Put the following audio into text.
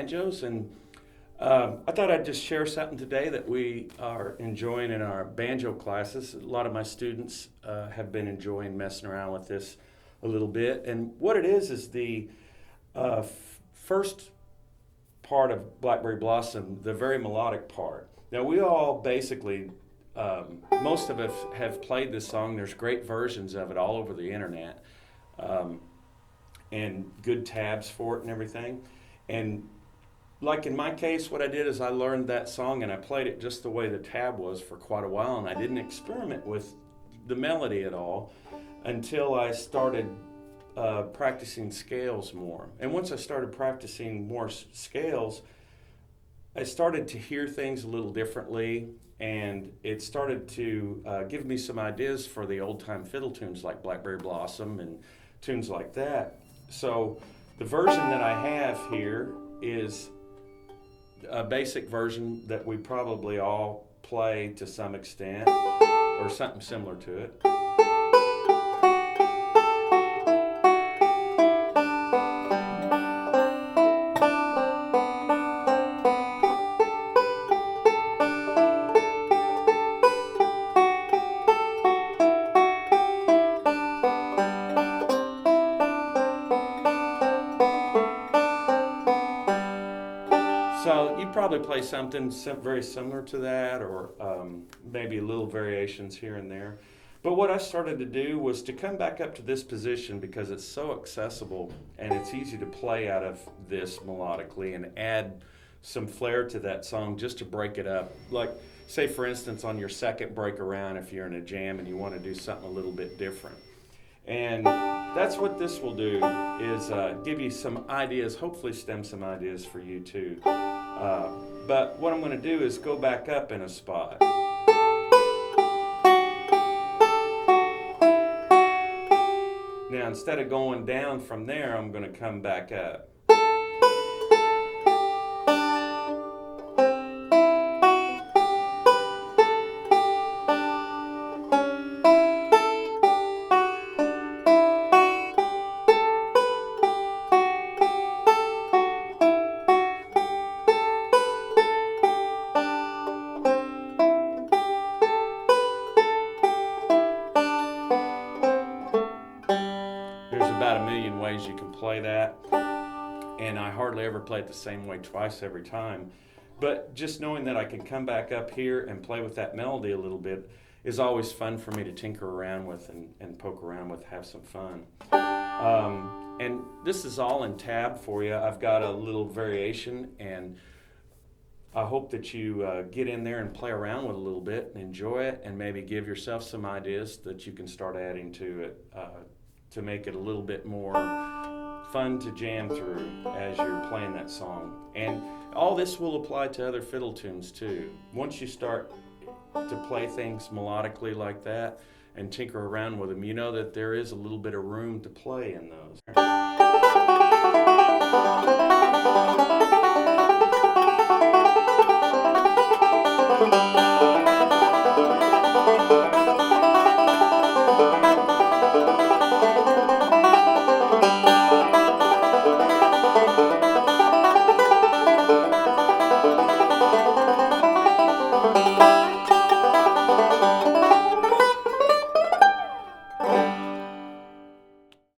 banjos, and I thought I'd just share something today that we are enjoying in our banjo classes. A lot of my students have been enjoying messing around with this a little bit, and what it is the first part of Blackberry Blossom, the very melodic part. Now we all basically, most of us have played this song. There's great versions of it all over the internet, and good tabs for it and everything. And like in my case, what I did is I learned that song and I played it just the way the tab was for quite a while, and I didn't experiment with the melody at all until I started practicing scales more. And once I started practicing more scales, I started to hear things a little differently, and it started to give me some ideas for the old-time fiddle tunes like Blackberry Blossom and tunes like that. So the version that I have here is a basic version that we probably all play to some extent, or something similar to it. So you probably play something very similar to that, or maybe little variations here and there. But what I started to do was to come back up to this position because it's so accessible and it's easy to play out of this melodically and add some flair to that song just to break it up. Like, say for instance, on your second break around, if you're in a jam and you want to do something a little bit different. And that's what this will do, is give you some ideas, hopefully stem some ideas for you too. But what I'm going to do is go back up in a spot. Now instead of going down from there, I'm going to come back up. There's about a million ways you can play that, and I hardly ever play it the same way twice every time. But just knowing that I can come back up here and play with that melody a little bit is always fun for me to tinker around with and poke around with, have some fun. And this is all in tab for you. I've got a little variation, and I hope that you get in there and play around with it a little bit and enjoy it, and maybe give yourself some ideas that you can start adding to it to make it a little bit more fun to jam through as you're playing that song. And all this will apply to other fiddle tunes too. Once you start to play things melodically like that and tinker around with them, you know that there is a little bit of room to play in those.